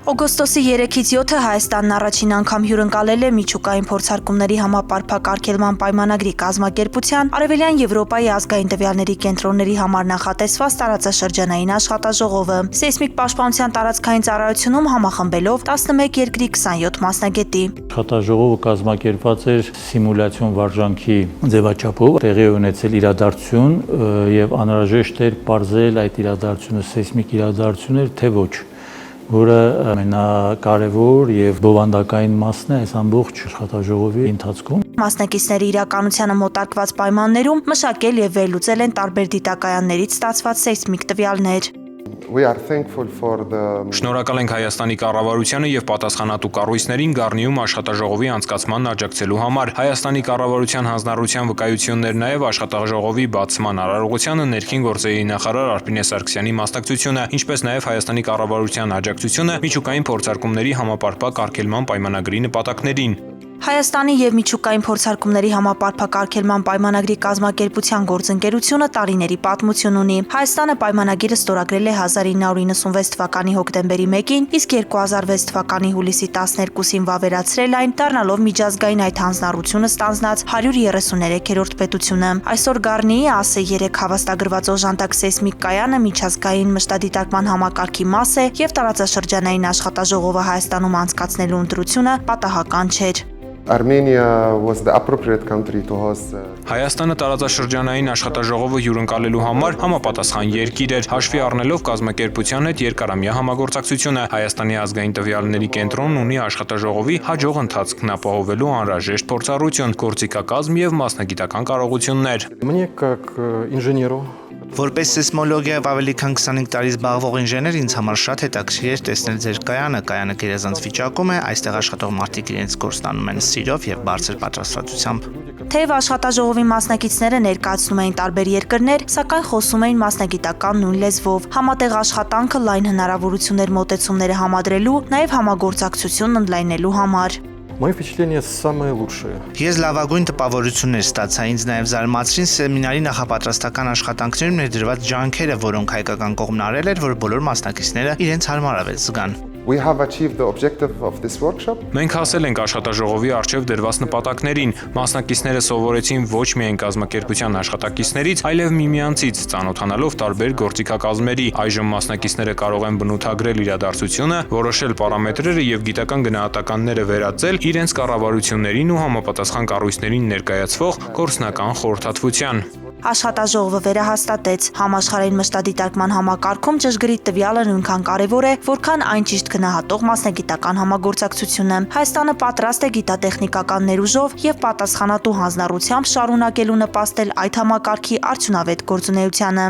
Օգոստոսի 3-ից 7-ը Հայաստանն առաջին անգամ հյուրընկալել է միջուկային փորձարկումների համապարփակարգելման պայմանագրի կազմակերպության Արևելյան Եվրոպայի ազգային տվյալների կենտրոնների համար նախատեսված տարածաշրջանային աշխատաժողովը։ Սեյսմիկ պաշտպանության տարածքային ծառայությունում համախմբելով 11 երկրի 27 մասնագետի։ Աշխատաժողովը կազմակերպված էր սիմուլյացիոն վարժանքի ձևաչափով, տեղի ունեցել իրադարձություն եւ անհրաժեշտ էր պարզել այդ իրադարձությունը սեյսմիկ իրադարձություն էր թե ոչ, որը ամենակարևոր եւ բովանդակային մասն է այս ամբողջ աշխատաժողովի ընթացքում։ Մասնակիցների իրականությանը մոտարկված պայմաններում մշակել եւ վերլուծել են տարբեր դիտակայաններից ստացված սեյսմիկ տվյալներ։ Շնորհակալ ենք Հայաստանի կառավարությանը եւ պատասխանատու կառույցներին Գառնիում աշխատաժողովի անցկացմանն աջակցելու համար։ Հայաստանի կառավարության հանձնառության վկայություններ նաեւ աշխատաժողովի բացման արարողությանը ներքին գործերի նախարար Արփինե Սարգսյանի մասնակցությունը, ինչպես նաեւ Հայաստանի կառավարության աջակցությունը միջուկային փորձարկումների համապարփակ արգելման պայմանագրի նպատակներին։ Հայաստանի եւ միջուկային փորձարկումների համապարփակ արգելման պայմանագրի կազմակերպության գործընկերությունը տարիների պատմություն ունի։ Հայաստանը պայմանագիրը ստորագրել է 1996 թվականի հոկտեմբերի 1-ին, իսկ 2006 թվականի հուլիսի 12-ին վավերացրել այն, դառնալով միջազգային այդ հանձնառությունը ստանձնած 133-րդ պետությունը։ Այսօր Գառնիի AS3 հավաստագրված օժանդակ սեյսմիկ կայանը միջազգային մշտադիտարկման համակարգի մաս է եւ տարածաշրջանային աշխատաժողովը Հայաստանում անցկացնելու ընտրությունը պատահական չէր։ Հայաստանը տարածաշրջանային աշխատաժողովը հյուրընկալելու համար համապատասխան երկիր էր, հաշվի առնելով կազմակերպության հետ երկարամյա համագործակցությունը։ Հայաստանի ազգային տվյալների կենտրոնն ունի աշխատաժողովի հաջող ընթացքն ապահովելու անհրաժեշտ փորձառություն, գործիքակազմ եւ մասնագիտական կարողություններ։ Որպես սեյսմոլոգիայով ավելի քան 25 տարի զբաղվող ինժեներ ինձ համար շատ հետաքրքիր էր տեսնել ձեր կայանը գերազանց վիճակում է, այստեղ աշխատող մարդիկ իրենց գործն անում են սիրով եւ բարձր պատրաստվածությամբ։ Թեև աշխատաժողովի մասնակիցները ներկայացնում էին տարբեր երկրներ, սակայն խոսում էին մասնագիտական նույն լեզվով։ Համատեղ աշխատանքը լայն հնարավորություններ մոտեցումները համադրելու, նաեւ համագործակցությունն ընդլայնելու համար։ Ես լավագույն տպավորություններ ստացա, ինձ նաև զարմացրին սեմինարի նախապատրաստական աշխատանքներում ներդրված ջանքերը, որոնք հայկական կողմն արել էր, որ բոլոր մասնակիցները իրենց հարմարավետ զգան։ Մենք հասել ենք աշխատաժողովի առջև դրված նպատակներին։ Մասնակիցները սովորեցին ոչ միայն կազմակերպության աշխատակիցներից, այլև միմյանցից, ծանոթանալով տարբեր գործիքակազմերի։ Այժմ մասնակիցները կարող են բնութագրել իրադարձությունը, որոշել պարամետրերը եւ գիտական գնահատականները վերածել իրենց կառավարություններին ու համապատասխան կառույցներին ներկայացվող գործնական խորհրդատվության։ Աշխատաժողովը վերահաստատեց, համաշխարհային մշտադիտարկման համակարգում ճշգրիտ տվյալը նույնքան կարևոր է, որքան այն ճիշտ գնահատող մասնագիտական համագործակցությունը։ Հայաստանը պատրաստ է գիտատեխնիկական ներուժով եւ պատասխանատու հանձնառությամբ շարունակելու նպաստել այդ համակարգի արդյունավետ գործունեությանը։